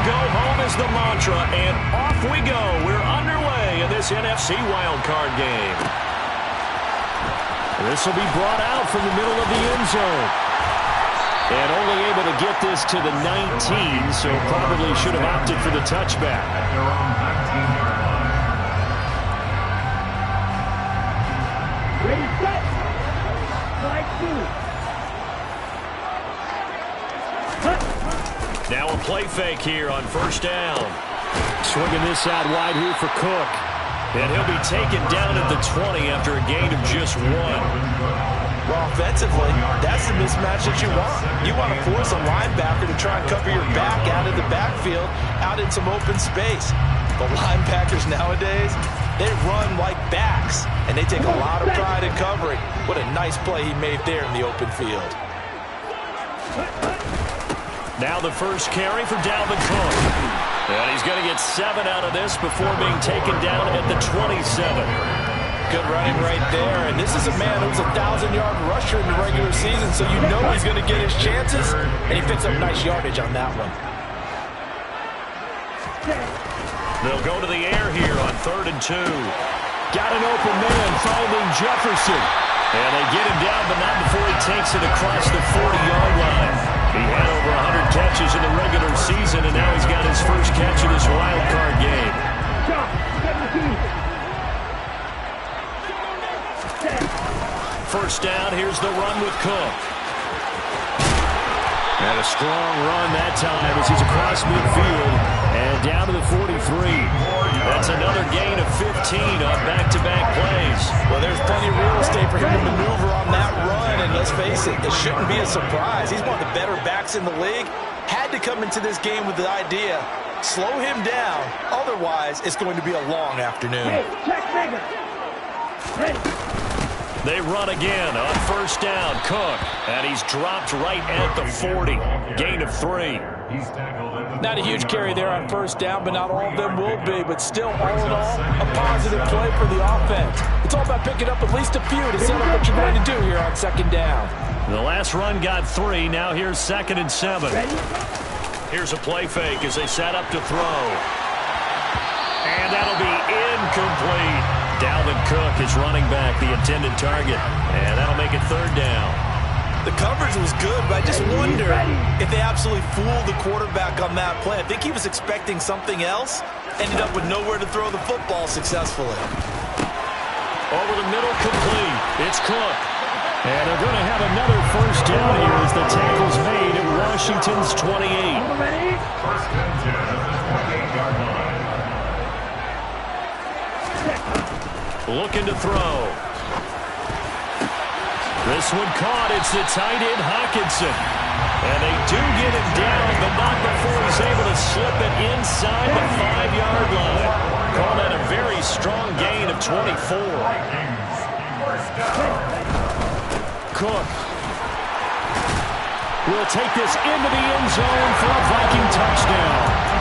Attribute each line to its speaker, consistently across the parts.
Speaker 1: go home is the mantra, and off we go. We're underway in this NFC wildcard game. This will be brought out from the middle of the end zone. And only able to get this to the 19, so probably should have opted for the touchback.
Speaker 2: Ready, set. Slide two.
Speaker 1: Now a play fake here on first down. Swinging this out wide here for Cook. And he'll be taken down at the 20 after a gain of just 1.
Speaker 3: Well, offensively, that's the mismatch that you want. You want to force a linebacker to try and cover your back out of the backfield, out in some open space. The linebackers nowadays, they run like backs, and they take a lot of pride in covering. What a nice play he made there in the open field.
Speaker 1: Now the first carry for Dalvin Cook. And he's going to get 7 out of this before being taken down at the 27.
Speaker 3: Good running right there, and this is a man who's a 1,000-yard rusher in the regular season, so you know he's going to get his chances, and he picks up nice yardage on that one.
Speaker 1: They'll go to the air here on 3rd and 2. Got an open man finding Jefferson. And they get him down, but not before he takes it across the 40-yard line. He had over 100 catches in the regular season, and now he's got his first catch of this wild card game. First down, here's the run with Cook. And a strong run that time as he's across midfield and down to the 43. That's another gain of 15 on back-to-back plays.
Speaker 3: Well, there's plenty of real estate for him to maneuver on that run, and let's face it, it shouldn't be a surprise. He's one of the better backs in the league. Had to come into this game with the idea, slow him down, otherwise it's going to be a long afternoon.
Speaker 2: Hey, check bigger. Ready.
Speaker 1: They run again on first down. Cook, and he's dropped right at the 40. Gain of 3.
Speaker 3: Not a huge carry there on first down, but not all of them will be. But still, all in all, a positive play for the offense. It's all about picking up at least a few to set up what you're going to do here on second down.
Speaker 1: The last run got 3. Now here's 2nd and 7. Here's a play fake as they set up to throw. And that'll be incomplete. Dalvin Cook is running back, the intended target. And that'll make it 3rd down.
Speaker 3: The coverage was good, but I just wonder if they absolutely fooled the quarterback on that play. I think he was expecting something else. Ended up with nowhere to throw the football successfully.
Speaker 1: Over the middle, complete. It's Cook. And they're going to have another first down here as the tackle's made at Washington's 28. Looking to throw. This one caught. It's the tight end, Hockenson. And they do get him down, but not before he's able to slip it inside the 5-yard line. Call that a very strong gain of 24. Cook will take this into the end zone for a Viking touchdown.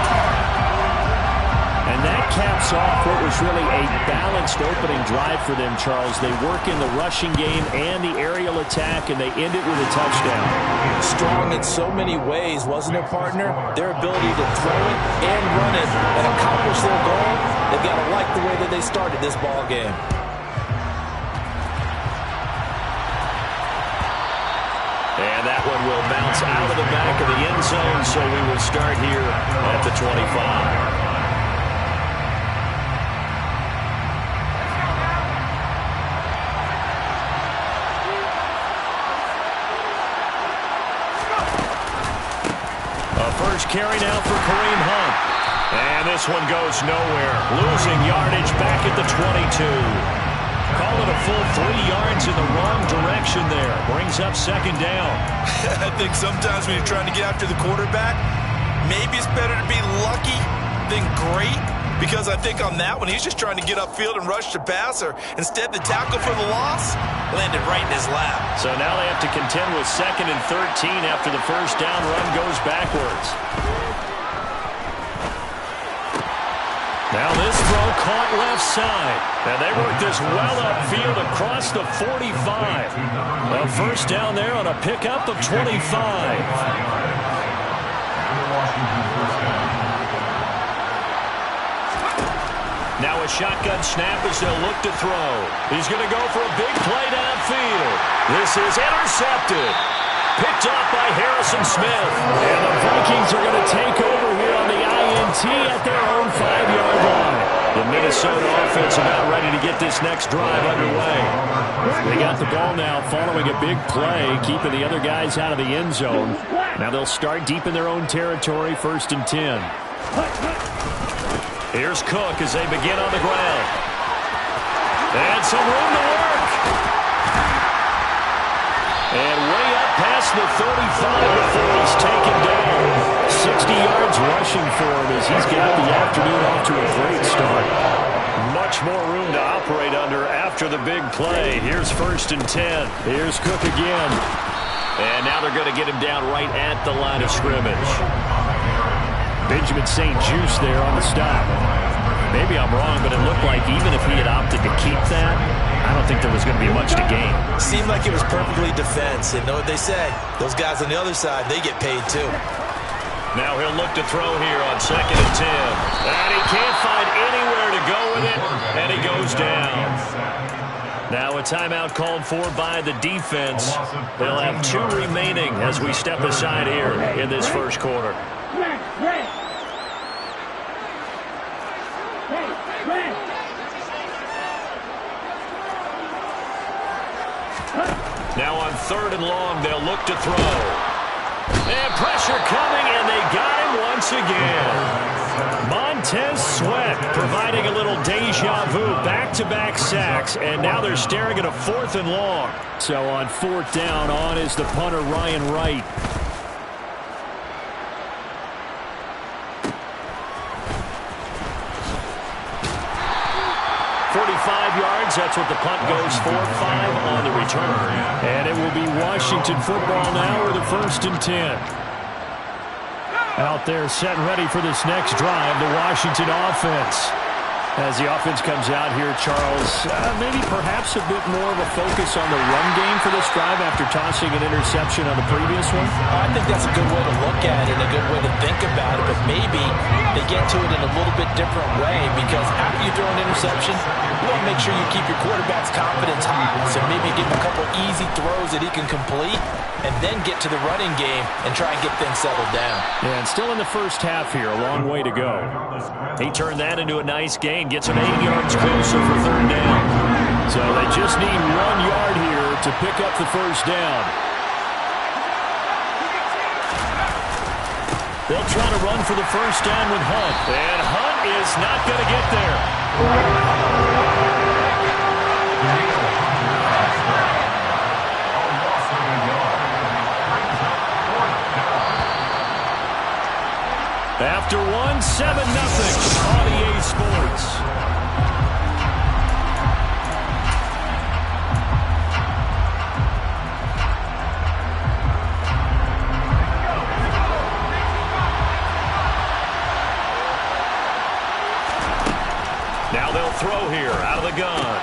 Speaker 1: And that caps off what was really a balanced opening drive for them, Charles. They work in the rushing game and the aerial attack, and they end it with a touchdown.
Speaker 3: Strong in so many ways, wasn't it, partner? Their ability to throw it and run it and accomplish their goal, they've got to like the way that they started this ball game.
Speaker 1: And that one will bounce out of the back of the end zone, so we will start here at the 25. First carry now for Kareem Hunt. And this one goes nowhere. Losing yardage back at the 22. Call it a full 3 yards in the wrong direction there. Brings up 2nd down.
Speaker 3: I think sometimes when you're trying to get after the quarterback, maybe it's better to be lucky than great. Because I think on that one, he's just trying to get upfield and rush the passer. Instead, the tackle for the loss landed right in his lap.
Speaker 1: So now they have to contend with 2nd and 13 after the first down run goes backwards. Now this throw caught left side. And they work this well upfield across the 45. A first down there on a pickup of 25. Now a shotgun snap as they'll look to throw. He's going to go for a big play downfield. This is intercepted. Picked off by Harrison Smith. And the Vikings are going to take over here on the INT at their own 5-yard line. The Minnesota offense about ready to get this next drive underway. They got the ball now following a big play, keeping the other guys out of the end zone. Now they'll start deep in their own territory, 1st and 10. Here's Cook as they begin on the ground. And some room to work. And way up past the 35 before he's taken down. 60 yards rushing for him as he's got the afternoon off to a great start. Much more room to operate under after the big play. Here's 1st and 10. Here's Cook again. And now they're going to get him down right at the line of scrimmage. Benjamin St. Juste there on the stop. Maybe I'm wrong, but it looked like even if he had opted to keep that, I don't think there was going to be much to gain.
Speaker 3: Seemed like it was perfectly defense. And know what they say, those guys on the other side, they get paid too.
Speaker 1: Now he'll look to throw here on 2nd and 10. And he can't find anywhere to go with it, and he goes down. Now a timeout called for by the defense. They'll have 2 remaining as we step aside here in this first quarter. Now on 3rd and long, they'll look to throw. And pressure coming, and they got him once again. Montez Sweat providing a little deja vu, back-to-back sacks, and now they're staring at a 4th and long. So on 4th down, on is the punter, Ryan Wright. 45 yards, that's what the punt goes for. 5 on the return. And it will be Washington football now with a 1st and 10. Out there set and ready for this next drive, the Washington offense. As the offense comes out here, Charles, maybe perhaps a bit more of a focus on the run game for this drive after tossing an interception on the previous one?
Speaker 3: I think that's a good way to look at it, a good way to think about it, but maybe they get to it in a little bit different way because after you throw an interception, you want to make sure you keep your quarterback's confidence high. So maybe give him a couple easy throws that he can complete and then get to the running game and try and get things settled down.
Speaker 1: Yeah, and still in the first half here, a long way to go. He turned that into a nice gain, gets him 8 yards closer for 3rd down. So they just need 1 yard here to pick up the 1st down. They'll try to run for the 1st down with Hunt. And Hunt is not going to get there. After 1, 7-0 on EA Sports. Now they'll throw here out of the gun.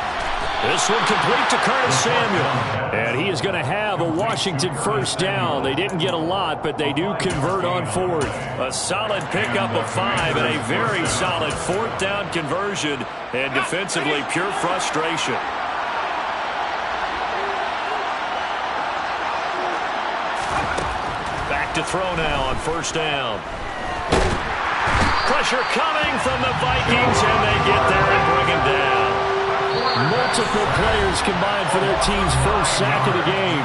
Speaker 1: This one complete to Curtis Samuel. And he is going to have a Washington 1st down. They didn't get a lot, but they do convert on 4th. A solid pickup of 5 and a very solid 4th down conversion. And defensively, pure frustration. Back to throw now on 1st down. Pressure coming from the Vikings, and they get there and bring him down. Multiple players combined for their team's 1st sack of the game.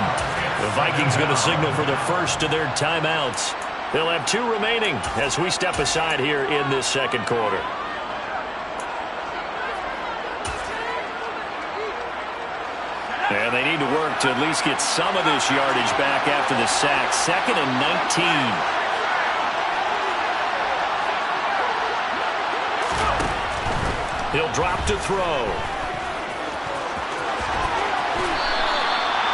Speaker 1: The Vikings going to signal for the 1st of their timeouts. They'll have 2 remaining as we step aside here in this 2nd quarter. And they need to work to at least get some of this yardage back after the sack. 2nd and 19. He'll drop to throw.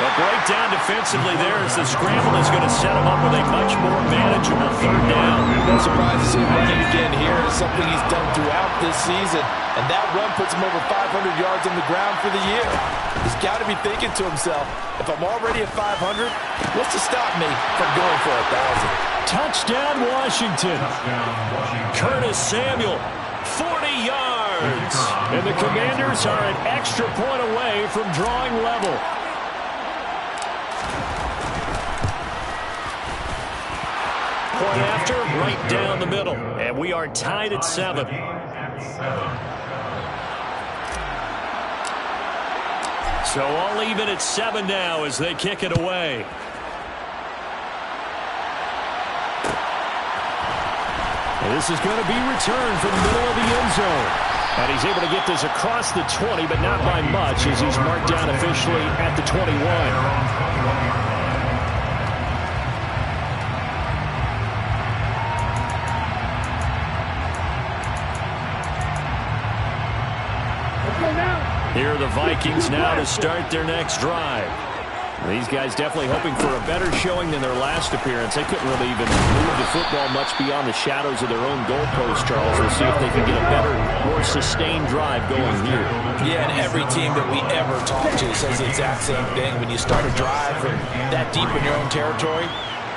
Speaker 1: A breakdown defensively there as the scramble is going to set him up with a much more manageable 3rd down.
Speaker 3: No surprise to see him running again here. It's something he's done throughout this season. And that run puts him over 500 yards on the ground for the year. He's got to be thinking to himself, if I'm already at 500, what's to stop me from going for 1,000?
Speaker 1: Touchdown, Washington. Curtis Samuel, 40 yards. yards. And the Commanders are an extra point away from drawing level. Point after, right down the middle. And we are tied at 7. So all even at 7 now as they kick it away. And this is going to be returned from the middle of the end zone. And he's able to get this across the 20, but not by much as he's marked down officially at the 21. Here are the Vikings now to start their next drive. These guys definitely hoping for a better showing than their last appearance. They couldn't really even move the football much beyond the shadows of their own goalpost, Charles. We'll see if they can get a better, more sustained drive going here.
Speaker 3: Yeah, and every team that we ever talk to says the exact same thing. When you start a drive from that deep in your own territory,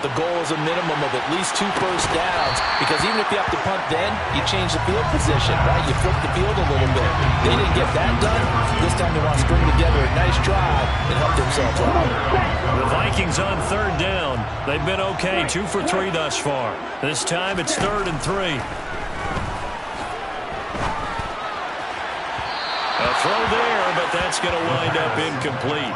Speaker 3: the goal is a minimum of at least 2 first downs, because even if you have to punt then, you change the field position, right? You flip the field a little bit. They didn't get that done. This time they want to string together a nice drive and help themselves out.
Speaker 1: The Vikings on 3rd down. They've been okay, 2 for 3 thus far. This time it's 3rd and 3. A throw there, but that's going to wind up incomplete.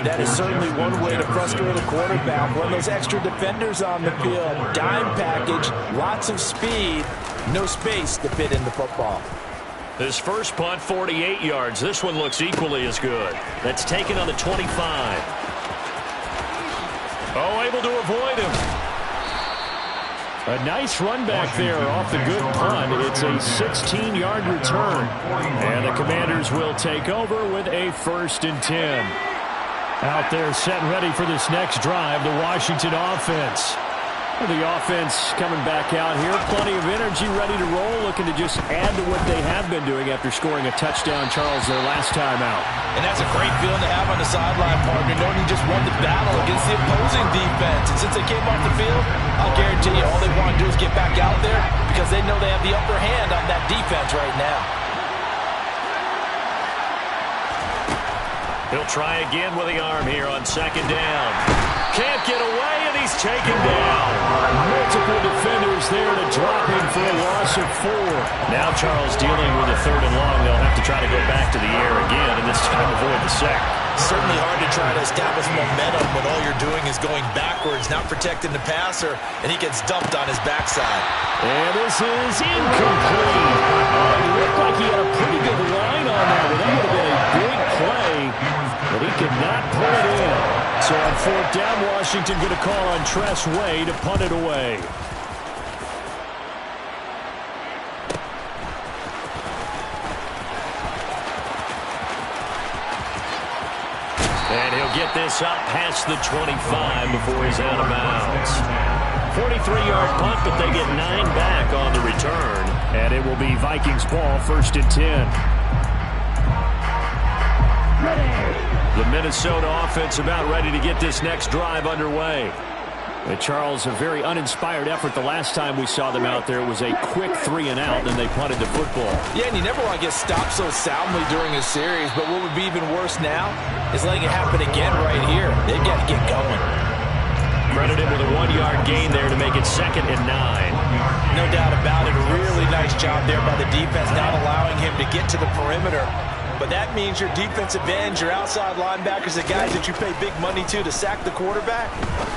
Speaker 3: That is certainly one way to frustrate a quarterback. Run those extra defenders on the field. Dime package, lots of speed, no space to fit in the football.
Speaker 1: This first punt, 48 yards. This one looks equally as good. That's taken on the 25. Oh, able to avoid him. A nice run back there off the good punt. It's a 16-yard return. And the Commanders will take over with a 1st and 10. Out there set and ready for this next drive, the Washington offense. The offense coming back out here. Plenty of energy, ready to roll, looking to just add to what they have been doing after scoring a touchdown, Charles, their last time out.
Speaker 3: And that's a great feeling to have on the sideline, partner, knowing you just won the battle against the opposing defense. And since they came off the field, I'll guarantee you all they want to do is get back out there because they know they have the upper hand on that defense right now.
Speaker 1: He'll try again with the arm here on 2nd down. Can't get away, and he's taken down. Multiple defenders there to drop him for a loss of 4. Now Charles dealing with a 3rd and long. They'll have to try to go back to the air again, and this time avoid the sack.
Speaker 3: Certainly hard to try to establish momentum when all you're doing is going backwards, not protecting the passer, and he gets dumped on his backside.
Speaker 1: And this is incomplete. It looked like he had a pretty good line on that, but that would have been a big play, but he could not pull it in. So on 4th down, Washington going to call on Tress Way to punt it away. And he'll get this up past the 25 before he's out of bounds. 43-yard punt, but they get 9 back on the return. And it will be Vikings ball, 1st and 10. The Minnesota offense about ready to get this next drive underway. But Charles, a very uninspired effort the last time we saw them out there. It was a quick 3 and out, then they punted the football.
Speaker 3: Yeah, and you never want to get stopped so soundly during a series, but what would be even worse now is letting it happen again right here. They've got to get going.
Speaker 1: Credited with a 1-yard gain there to make it 2nd and 9.
Speaker 3: No doubt about it. A really nice job there by the defense, not allowing him to get to the perimeter. But that means your defensive ends, your outside linebackers, the guys that you pay big money to sack the quarterback,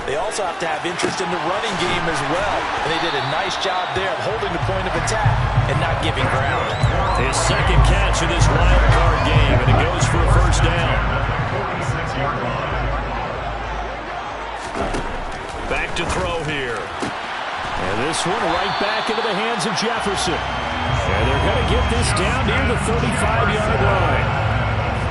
Speaker 3: they also have to have interest in the running game as well. And they did a nice job there of holding the point of attack and not giving ground.
Speaker 1: His 2nd catch of this wild card game, and it goes for a 1st down. Back to throw here. And this one right back into the hands of Jefferson. And they're going to get this down near the 35-yard line.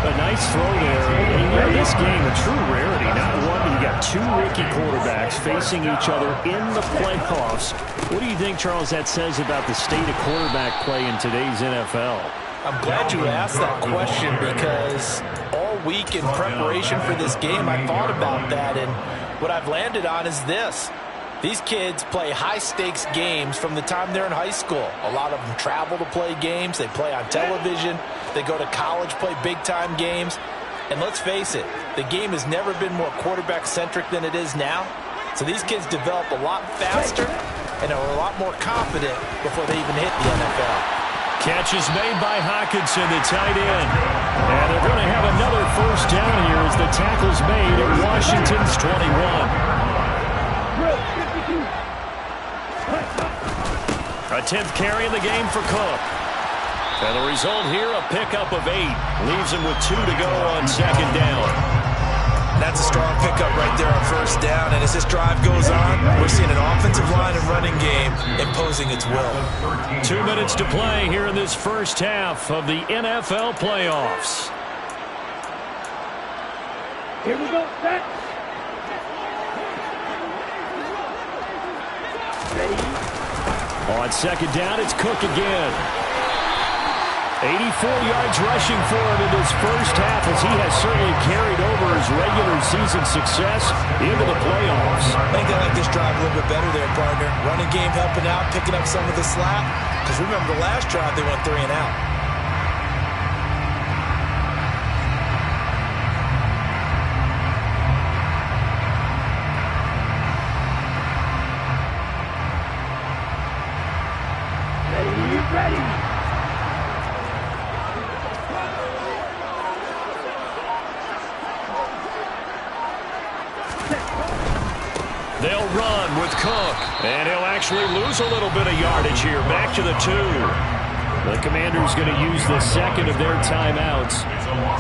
Speaker 1: A nice throw there. And, you know, this game, a true rarity. Not one, but you got 2 rookie quarterbacks facing each other in the playoffs. What do you think, Charles, that says about the state of quarterback play in today's NFL?
Speaker 3: I'm glad you asked that question because all week in preparation for this game, I thought about that. And what I've landed on is this. These kids play high-stakes games from the time they're in high school. A lot of them travel to play games. They play on television. They go to college, play big-time games. And let's face it, the game has never been more quarterback-centric than it is now. So these kids develop a lot faster and are a lot more confident before they even hit the NFL.
Speaker 1: Catch is made by Hockenson, the tight end. And they're going to have another first down here as the tackle's made at Washington's 21. A 10th carry in the game for Cook. And the result here, a pickup of 8. Leaves him with 2 to go on second down.
Speaker 3: That's a strong pickup right there on first down. And as this drive goes on, we're seeing an offensive line and running game imposing its will.
Speaker 1: 2 minutes to play here in this first half of the NFL playoffs.
Speaker 2: Here we go, set. Ready.
Speaker 1: On second down, it's Cook again. 84 yards rushing for him in this first half as he has certainly carried over his regular season success into the playoffs.
Speaker 3: I think they like this drive a little bit better there, partner. Running game helping out, picking up some of the slack. Because remember the last drive, they went 3 and out.
Speaker 2: Ready.
Speaker 1: They'll run with Cook, and he'll actually lose a little bit of yardage here. Back to the 2. The Commanders going to use the second of their timeouts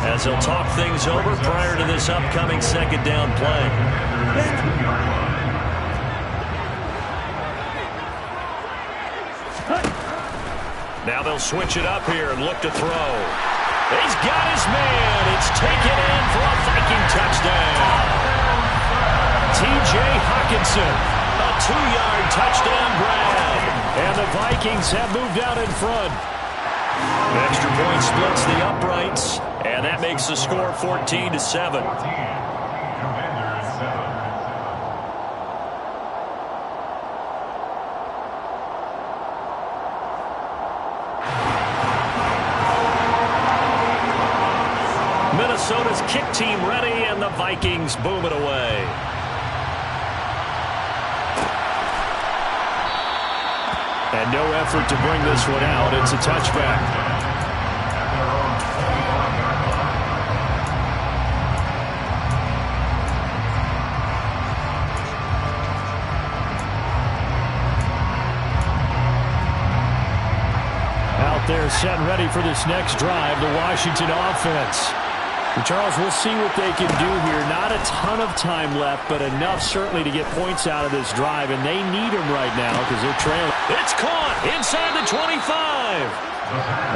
Speaker 1: as they'll talk things over prior to this upcoming second down play. Now they'll switch it up here and look to throw. He's got his man. It's taken in for a Viking touchdown. T.J. Hockenson, a 2-yard touchdown grab. And the Vikings have moved out in front. Extra point splits the uprights, and that makes the score 14-7. Minnesota's kick team ready, and the Vikings boom it away. And no effort to bring this one out. It's a touchback. Out there set and ready for this next drive, the Washington offense. And Charles, we'll see what they can do here. Not a ton of time left, but enough certainly to get points out of this drive, and they need them right now because they're trailing. It's caught inside the 25.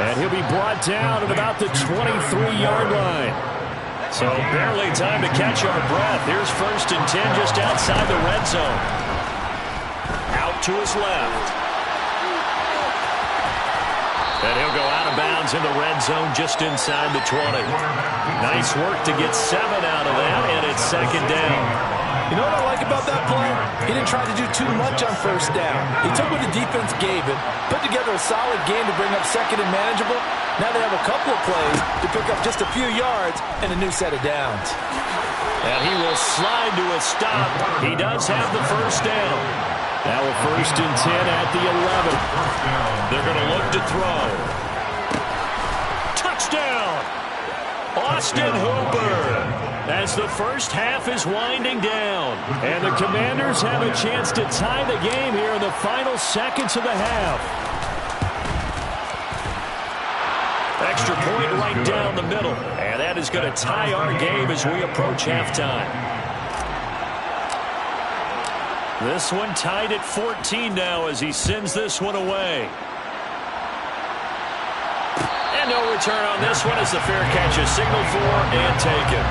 Speaker 1: And he'll be brought down at about the 23-yard line. So barely time to catch our breath. Here's 1st and 10 just outside the red zone. Out to his left. And he'll go out of bounds in the red zone just inside the 20. Nice work to get 7 out of that, and it's second down.
Speaker 3: You know what I like about that play? He didn't try to do too much on first down. He took what the defense gave him, put together a solid game to bring up second and manageable. Now they have a couple of plays to pick up just a few yards and a new set of downs.
Speaker 1: And he will slide to a stop. He does have the first down. Now a 1st and 10 at the 11. They're going to look to throw. Touchdown! Austin Hooper. As the first half is winding down. And the Commanders have a chance to tie the game here in the final seconds of the half. Extra point right down the middle. And that is going to tie our game as we approach halftime. This one tied at 14 now as he sends this one away. And no return on this one as the fair catch is signaled for and taken.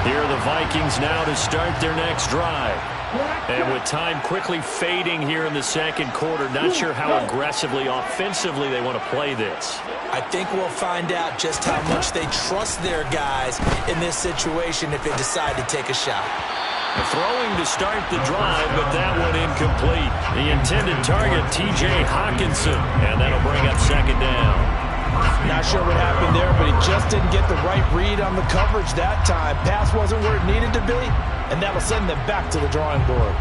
Speaker 1: Here are the Vikings now to start their next drive. And with time quickly fading here in the second quarter, not sure how aggressively, offensively they want to play this.
Speaker 3: I think we'll find out just how much they trust their guys in this situation if they decide to take a shot.
Speaker 1: Throwing to start the drive, but that one incomplete. The intended target, T.J. Hawkinson, and that'll bring up second down.
Speaker 3: Not sure what happened there, but he just didn't get the right read on the coverage that time. Pass wasn't where it needed to be, and that'll send them back to the drawing board.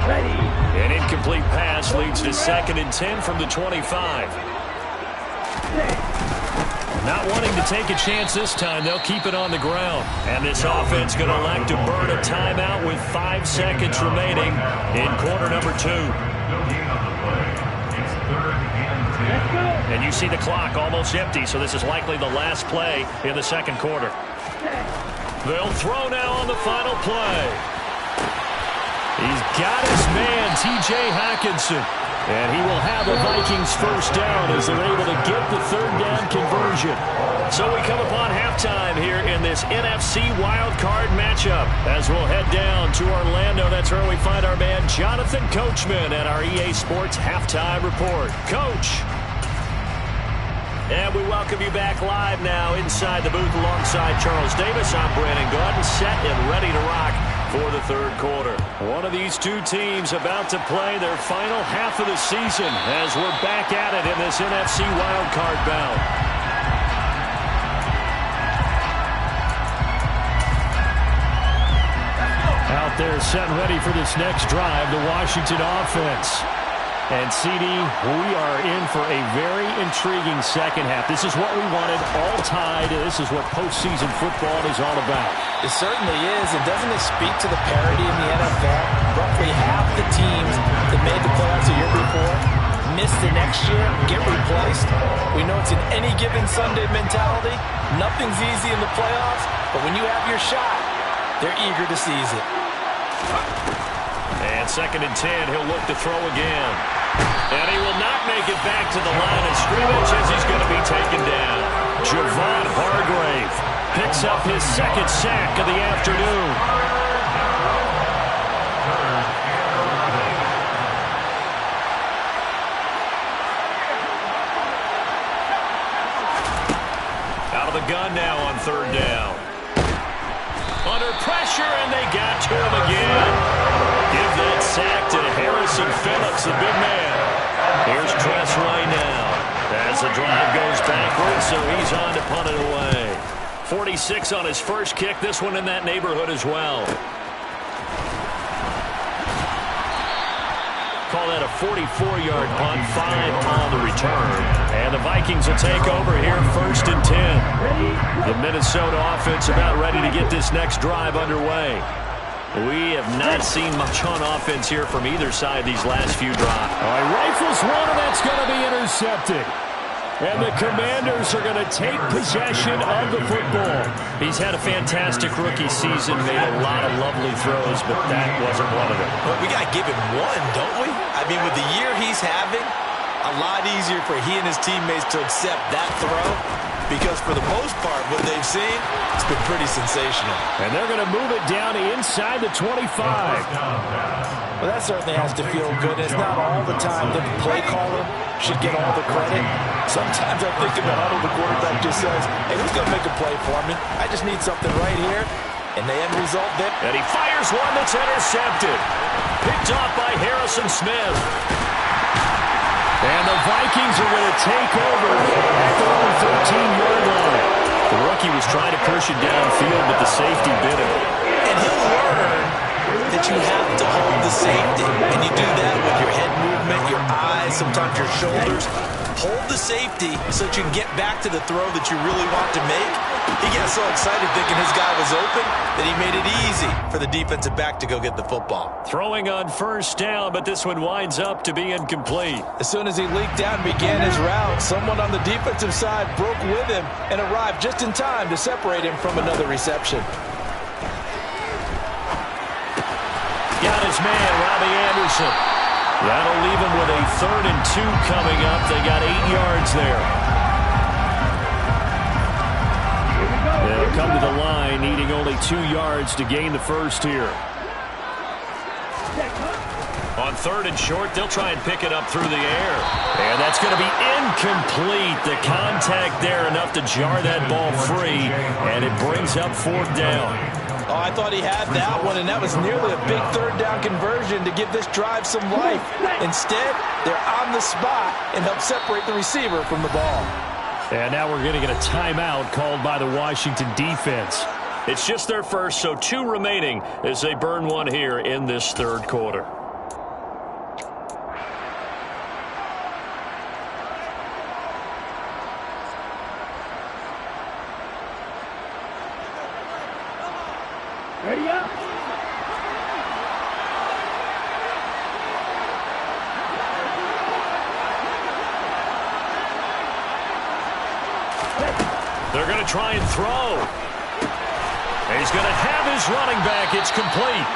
Speaker 2: Ready.
Speaker 1: An incomplete pass leads to 2nd and 10 from the 25. Not wanting to take a chance this time, they'll keep it on the ground. And this offense going to elect to burn a timeout with 5 seconds remaining in quarter number 2. And you see the clock almost empty, so this is likely the last play in the second quarter. They'll throw now on the final play. He's got his man, T.J. Hawkinson. And he will have the Vikings first down as they're able to get the third down conversion. So we come upon halftime here in this NFC wildcard matchup as we'll head down to Orlando. That's where we find our man Jonathan Coachman at our EA Sports Halftime Report. Coach. And we welcome you back live now inside the booth alongside Charles Davis. I'm Brandon Gordon, set and ready to rock for the third quarter. One of these two teams about to play their final half of the season as we're back at it in this NFC wildcard bout. Out there set and ready for this next drive, the Washington offense. And, CD, we are in for a very intriguing second half. This is what we wanted, all tied. This is what postseason football is all about.
Speaker 3: It certainly is, and doesn't it speak to the parity in the NFL? Roughly half the teams that made the playoffs a year before miss the next year, get replaced. We know it's an any given Sunday mentality. Nothing's easy in the playoffs, but when you have your shot, they're eager to seize it.
Speaker 1: And 2nd and 10, he'll look to throw again. And he will not make it back to the line of scrimmage as he's going to be taken down. Javon Hargrave picks up his 2nd sack of the afternoon. Out of the gun now on 3rd down. Under pressure, and they got to him again. Give that sack to Harrison Phillips, the big man. Here's Tress right now. As the drive goes backwards, so he's on to punt it away. 46 on his first kick. This one in that neighborhood as well. Call that a 44-yard punt, 5 on the return. And the Vikings will take over here 1st and 10. The Minnesota offense about ready to get this next drive underway. We have not seen much on offense here from either side these last few drives. All right, rifles one, and that's going to be intercepted. And the Commanders are going to take possession of the football. He's had a fantastic rookie season, made a lot of lovely throws, but that wasn't one of them.
Speaker 3: Well, we got to give him one, don't we? I mean, with the year he's having, a lot easier for he and his teammates to accept that throw because for the most part, what they've seen, it's been pretty sensational.
Speaker 1: And they're going to move it down inside the 25.
Speaker 3: Well, that certainly has to feel good. It's not all the time that the play caller should get all the credit. Sometimes I think in the huddle, the quarterback just says, hey, who's going to make a play for me? I just need something right here. And the end result there.
Speaker 1: And he fires one that's intercepted. Picked off by Harrison Smith. And the Vikings are going to take over at their own 13-yard line. The rookie was trying to push it downfield, but the safety bit him.
Speaker 3: And he'll learn that you have to hold the safety. And you do that with your head movement, your eyes, sometimes your shoulders. Hold the safety so that you can get back to the throw that you really want to make. He got so excited thinking his guy was open that he made it easy for the defensive back to go get the football.
Speaker 1: Throwing on 1st down, but this one winds up to be incomplete.
Speaker 3: As soon as he leaked out and began his route, someone on the defensive side broke with him and arrived just in time to separate him from another reception.
Speaker 1: Got his man, Robbie Anderson. That'll leave him with a 3rd and 2 coming up. They got 8 yards there. come to the line, needing only 2 yards to gain the first here. On 3rd and short, they'll try and pick it up through the air. And that's going to be incomplete. The contact there enough to jar that ball free, and it brings up 4th down.
Speaker 3: Oh, I thought he had that one, and that was nearly a big 3rd down conversion to give this drive some life. Instead, they're on the spot and help separate the receiver from the ball.
Speaker 1: And now we're going to get a timeout called by the Washington defense. It's just their first, so 2 remaining as they burn one here in this 3rd quarter.
Speaker 2: Ready up.
Speaker 1: They're going to try and throw. And he's going to have his running back. It's complete.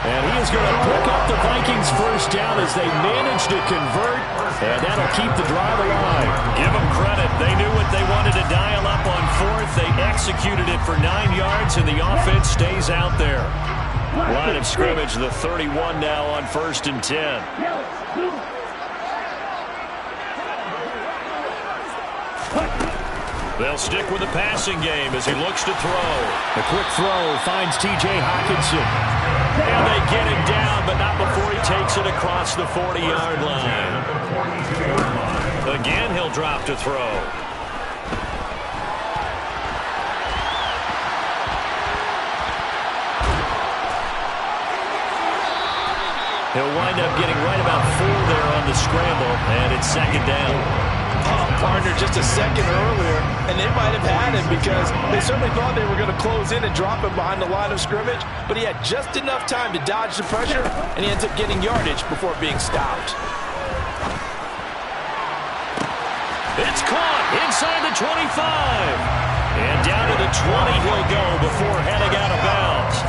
Speaker 1: And he is going to pick up the Vikings' first down as they manage to convert. And that'll keep the drive alive. Give them credit. They knew what they wanted to dial up on 4th. They executed it for 9 yards, and the offense stays out there. Line of scrimmage, the 31 now on 1st and 10. They'll stick with the passing game as he looks to throw. The quick throw finds T.J. Hockenson. And they get him down, but not before he takes it across the 40-yard line. Again, he'll drop to throw. He'll wind up getting right about 4 there on the scramble, and it's 2nd down.
Speaker 3: Partner just a second earlier, and they might have had him because they certainly thought they were going to close in and drop him behind the line of scrimmage, but he had just enough time to dodge the pressure, and he ends up getting yardage before being stopped.
Speaker 1: It's caught inside the 25. And down to the 20 he'll go before heading out of bounds.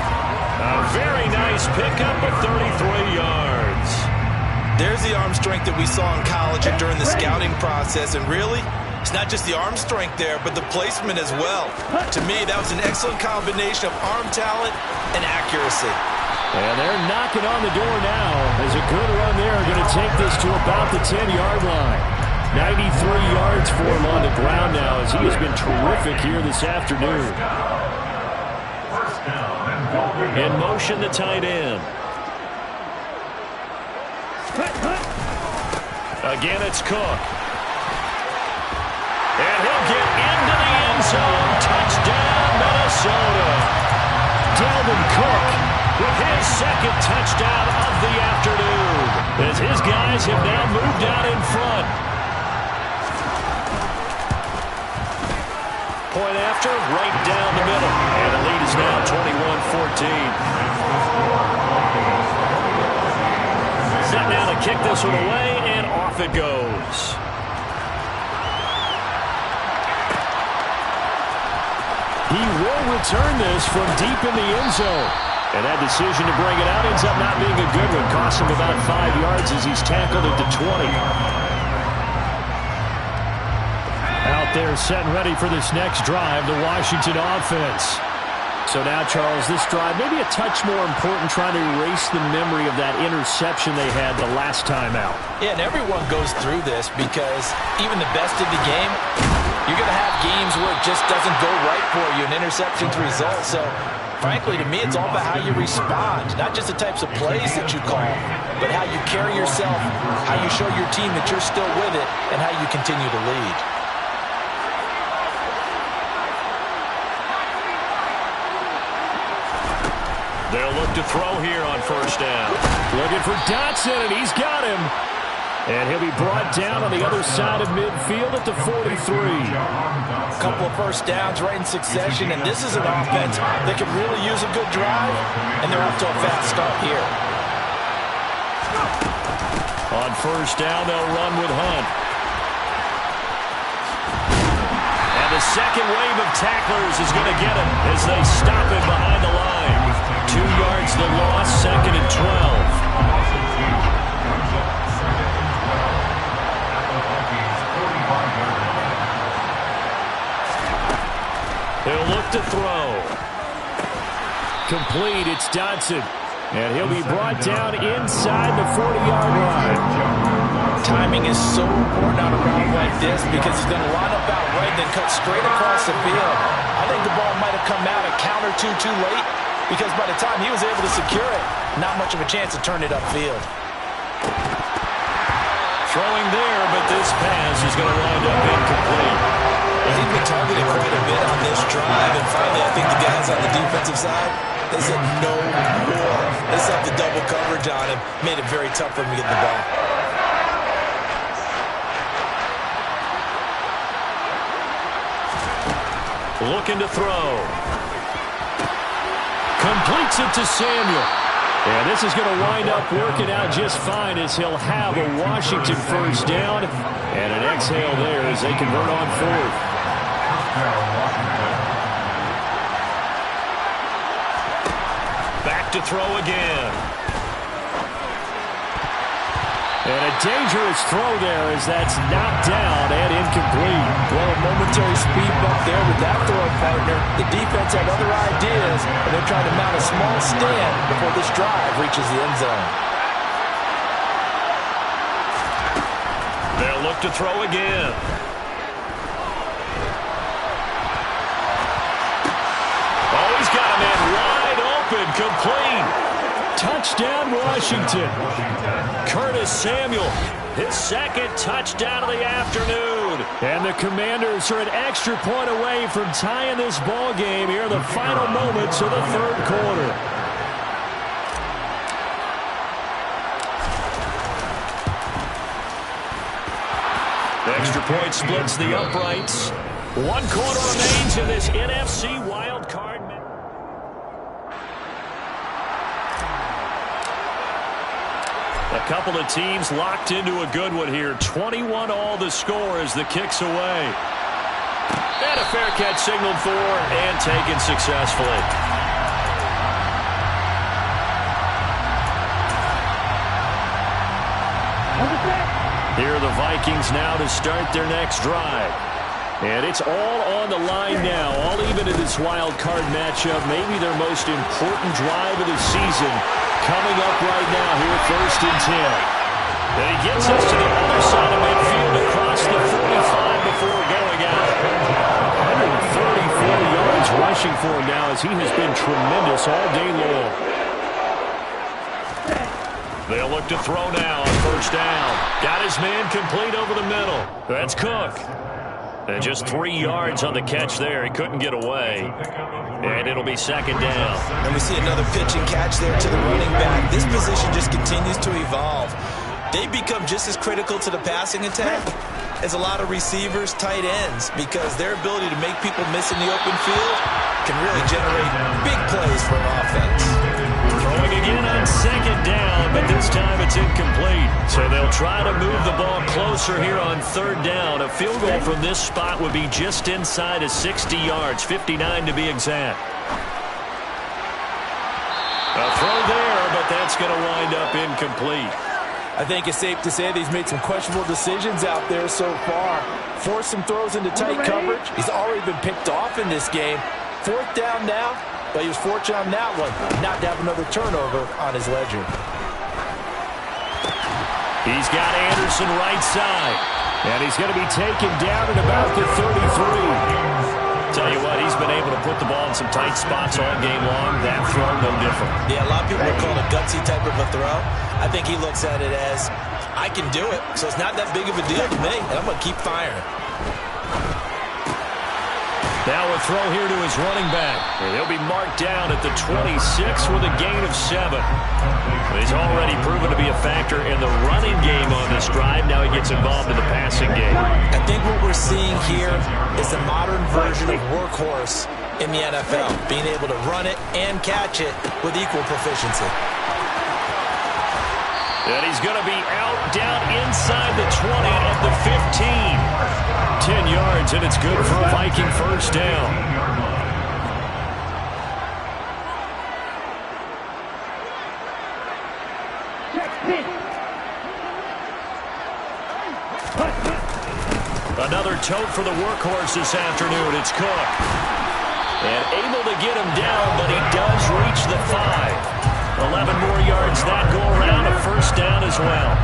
Speaker 1: A very nice pickup of 33 yards.
Speaker 3: There's the arm strength that we saw in college and during the scouting process. And really, it's not just the arm strength there, but the placement as well. To me, that was an excellent combination of arm talent and accuracy.
Speaker 1: And they're knocking on the door now. There's a good run there. Going to take this to about the 10-yard line. 93 yards for him on the ground now as he has been terrific here this afternoon. In motion, the tight end. Again, it's Cook. And he'll get into the end zone. Touchdown, Minnesota. Dalvin Cook with his 2nd touchdown of the afternoon. As his guys have now moved out in front. Point after, right down the middle. And the lead is now 21-14. Set now to kick this one away, and off it goes. He will return this from deep in the end zone. And that decision to bring it out ends up not being a good one. Costs him about 5 yards as he's tackled at the 20. Out there set and ready for this next drive, the Washington offense. So now, Charles, this drive maybe a touch more important, trying to erase the memory of that interception they had the last time out.
Speaker 3: Yeah, and everyone goes through this because even the best of the game, you're going to have games where it just doesn't go right for you, an interception's result. So, frankly, to me, it's all about how you respond, not just the types of plays that you call, but how you carry yourself, how you show your team that you're still with it, and how you continue to lead.
Speaker 1: They'll look to throw here on 1st down. Looking for Dotson, and he's got him. And he'll be brought down on the other side of midfield at the 43.
Speaker 3: A couple of 1st downs right in succession, and this is an offense that could really use a good drive, and they're off to a fast start here.
Speaker 1: On 1st down, they'll run with Hunt. And the second wave of tacklers is going to get him as they stop him behind the line. 2 yards the loss, 2nd and 12. He'll look to throw. Complete. It's Dotson. And he'll be brought down inside the 40-yard line.
Speaker 3: Timing is so important on a route like this because he's going to line up out right and then cut straight across the field. I think the ball might have come out a count or two too late because by the time he was able to secure it, not much of a chance to turn it upfield.
Speaker 1: Throwing there, but this pass is going to wind up incomplete.
Speaker 3: Well, he's been targeted quite a bit on this drive, and finally I think the guys on the defensive side, they said no more. They set the double coverage on him, made it very tough for him to get the ball.
Speaker 1: Looking to throw. Completes it to Samuel. And this is going to wind up working out just fine as he'll have a Washington first down. And an exhale there as they convert on fourth. Back to throw again. And a dangerous throw there as that's knocked down and incomplete.
Speaker 3: Well, a momentary speed bump there with that throw partner. The defense had other ideas, and they're trying to mount a small stand before this drive reaches the end zone.
Speaker 1: They'll look to throw again. Oh, he's got a man wide open, complete. Touchdown, Washington. Curtis Samuel, his second touchdown of the afternoon. And the Commanders are an extra point away from tying this ball game here in the final moments of the third quarter. The extra point splits the uprights. 1 quarter remains in this NFC wild card match. A couple of teams locked into a good one here. 21 all the score as the kick's away. And a fair catch signaled for and taken successfully. Here are the Vikings now to start their next drive. And it's all on the line now, all even in this wild card matchup. Maybe their most important drive of the season coming up right now here, 1st and 10. And he gets us to the other side of midfield across the 45 before going out. 134 yards rushing for him now as he has been tremendous all day long. They'll look to throw now on 1st down. Got his man complete over the middle. That's Cook. And just 3 yards on the catch there. He couldn't get away. And it'll be 2nd down.
Speaker 3: And we see another pitch and catch there to the running back. This position just continues to evolve. They become just as critical to the passing attack as a lot of receivers, tight ends, because their ability to make people miss in the open field can really generate big plays for an offense.
Speaker 1: Throwing again on 2nd down, but this time it's incomplete. So they'll try to move the ball closer here on 3rd down. A field goal from this spot would be just inside of 60 yards, 59 to be exact. A throw there, but that's going to wind up incomplete.
Speaker 3: I think it's safe to say that he's made some questionable decisions out there so far. Forced some throws into tight coverage. He's already been picked off in this game. 4th down now, but he was fortunate on that one not to have another turnover on his ledger.
Speaker 1: He's got Anderson right side, and he's going to be taken down at about the 33. Tell you what, he's been able to put the ball in some tight spots all game long. That throw, no different.
Speaker 3: Yeah, a lot of people would call it a gutsy type of a throw. I think he looks at it as, I can do it, so it's not that big of a deal to me, and I'm going to keep firing.
Speaker 1: Now a throw here to his running back. And he'll be marked down at the 26 with a gain of 7. He's already proven to be a factor in the running game on this drive. Now he gets involved in the passing game.
Speaker 3: I think what we're seeing here is a modern version of workhorse in the NFL, being able to run it and catch it with equal proficiency.
Speaker 1: And he's going to be out down inside the 20 at the 15. 10 yards, and it's good for a Viking first down. Another tote for the workhorse this afternoon. It's Cook. And able to get him down, but he does reach the 5. 11 more yards that go around, a first down as well.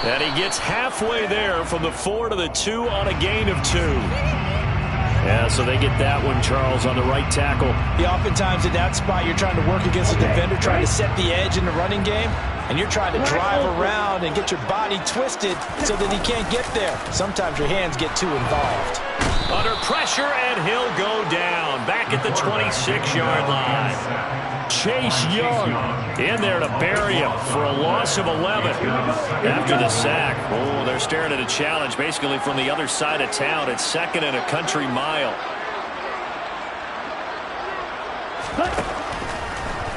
Speaker 1: And he gets halfway there from the 4 to the 2 on a gain of 2. Yeah, so they get that one, Charles, on the right tackle.
Speaker 3: Yeah, oftentimes in that spot, you're trying to work against a defender, trying to set the edge in the running game, and you're trying to drive around and get your body twisted so that he can't get there. Sometimes your hands get too involved.
Speaker 1: Under pressure, and he'll go down. Back at the 26-yard line. Chase Young in there to bury him for a loss of 11 after the sack. Oh, they're staring at a challenge basically from the other side of town. It's 2nd and a country mile.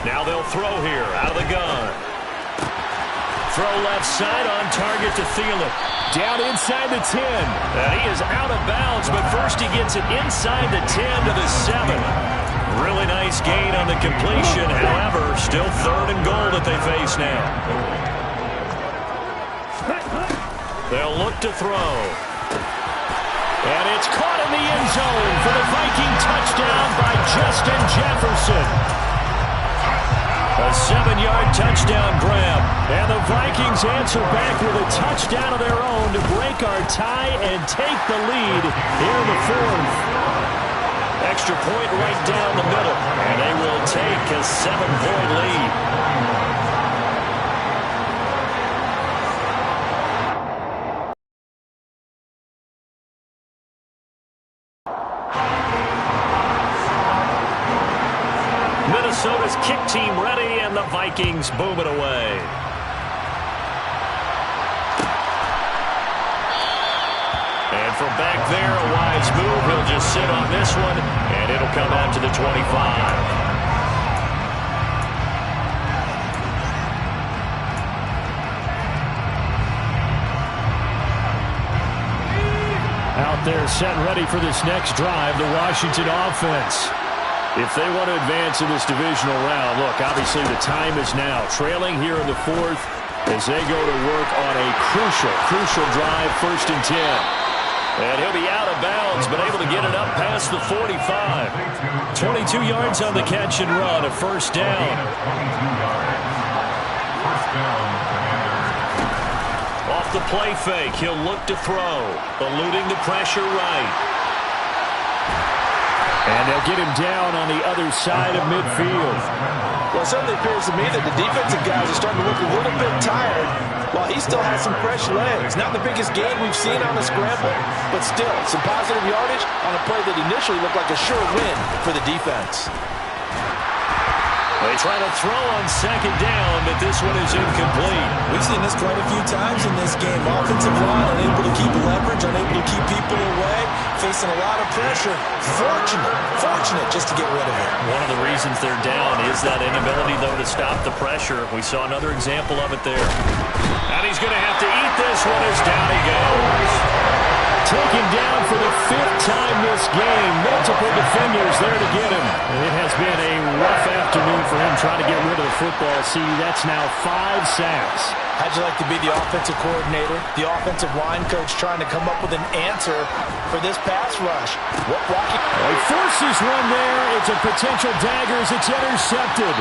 Speaker 1: Now they'll throw here out of the gun. Throw left side on target to Thielen. Down inside the 10. And he is out of bounds, but first he gets it inside the 10 to the 7. Really nice gain on the completion. However, still 3rd and goal that they face now. They'll look to throw. And it's caught in the end zone for the Viking touchdown by Justin Jefferson. A 7-yard touchdown grab. And the Vikings answer back with a touchdown of their own to break our tie and take the lead here in the 4th. Extra point right down the middle, and they will take a 7-point lead. Minnesota's kick team ready, and the Vikings boom it away. And from back there, a wise move. He'll just sit on this one, and it'll come out to the 25. Out there set ready for this next drive, the Washington offense. If they want to advance in this divisional round, look, obviously the time is now. Trailing here in the 4th as they go to work on a crucial drive, 1st and 10. And he'll be out of bounds, but able to get it up past the 45. 22 yards on the catch and run, a first down. Off the play fake, he'll look to throw, eluding the pressure right. And they'll get him down on the other side of midfield.
Speaker 3: Well, it certainly appears to me that the defensive guys are starting to look a little bit tired while he still has some fresh legs. Not the biggest gain we've seen on the scramble, but still some positive yardage on a play that initially looked like a sure win for the defense.
Speaker 1: They try to throw on 2nd down, but this one is incomplete.
Speaker 3: We've seen this quite a few times in this game. Offensive line unable to keep leverage, unable to keep people away, facing a lot of pressure. Fortunate just to get rid of it.
Speaker 1: One of the reasons they're down is that inability, though, to stop the pressure. We saw another example of it there. And he's going to have to eat this one as down he goes. Taken down for the 5th time this game. Multiple defenders there to get him. And it has been a rough afternoon for him trying to get rid of the football. See, that's now 5 sacks.
Speaker 3: How'd you like to be the offensive coordinator, the offensive line coach trying to come up with an answer for this pass rush? What blocking?
Speaker 1: He forces one there. It's a potential dagger as it's intercepted.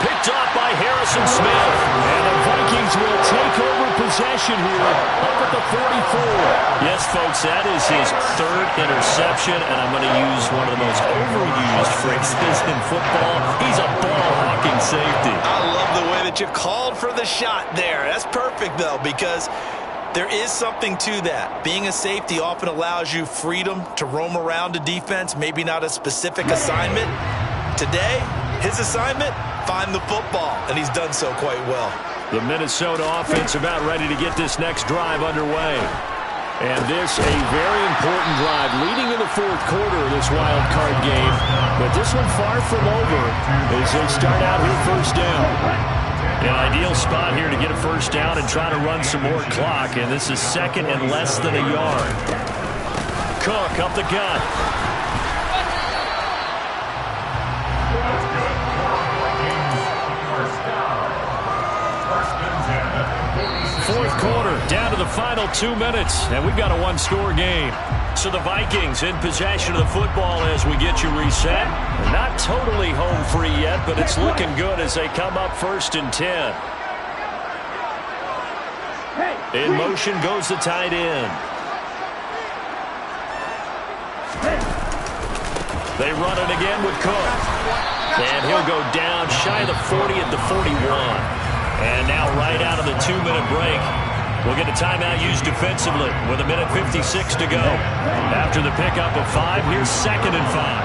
Speaker 1: Picked off by Harrison Smith. And the Vikings will take over possession here up at the 44. Yes, folks, that is his 3rd interception, and I'm going to use one of the most overused phrases in football. He's a ball-hawking safety.
Speaker 3: I love the way that you called for the shot there. That's perfect, though, because there is something to that. Being a safety often allows you freedom to roam around a defense, maybe not a specific assignment. Today, his assignment, find the football, and he's done so quite well.
Speaker 1: The Minnesota offense about ready to get this next drive underway. And this a very important drive leading in the 4th quarter of this wild card game. But this one far from over as they start out here 1st down. An ideal spot here to get a 1st down and try to run some more clock. And this is 2nd and less than a yard. Cook up the gut. 4th quarter the final 2 minutes, and we've got a one-score game. So the Vikings in possession of the football as we get you reset. Not totally home free yet, but it's looking good as they come up 1st and 10. In motion goes the tight end. They run it again with Cook. And he'll go down shy of the 40 at the 41. And now right out of the 2-minute break, we'll get a timeout used defensively with 1:56 to go. After the pickup of 5, here's 2nd and 5.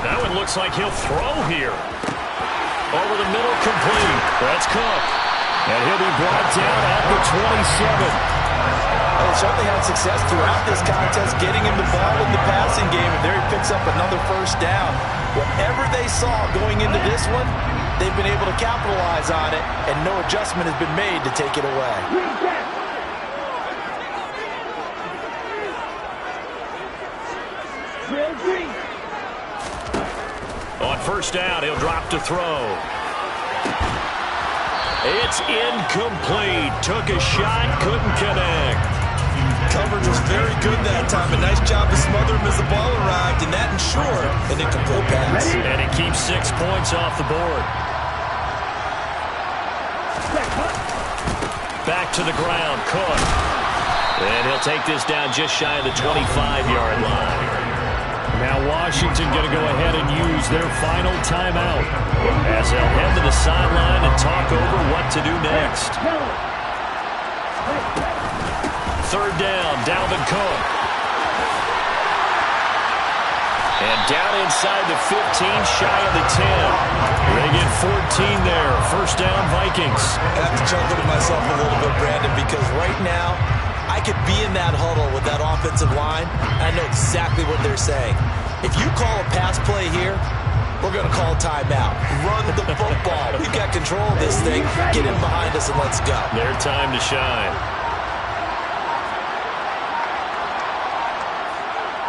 Speaker 1: Now it looks like he'll throw here. Over the middle, complete. That's Cook. And he'll be brought down at the 27.
Speaker 3: They certainly had success throughout this contest, getting him the ball in the passing game, and there he picks up another 1st down. Whatever they saw going into this one, they've been able to capitalize on it, and no adjustment has been made to take it away.
Speaker 1: On 1st down, he'll drop to throw. It's incomplete. Took a shot, couldn't connect.
Speaker 3: Coverage was very good that time. A nice job to smother him as the ball arrived, and that ensured an incomplete pass.
Speaker 1: And it keeps 6 points off the board. Back to the ground, Cook. And he'll take this down just shy of the 25-yard line. Now Washington going to go ahead and use their final timeout as they'll head to the sideline and talk over what to do next. 3rd down, Dalvin Cook. And down inside the 15, shy of the 10. They get 14 there. 1st down, Vikings.
Speaker 3: I have to chuckle to myself a little bit, Brandon, because right now I could be in that huddle with that offensive line. I know exactly what they're saying. If you call a pass play here, we're going to call timeout. Run the football. We've got control of this thing. Get in behind us and let's go.
Speaker 1: Their time to shine.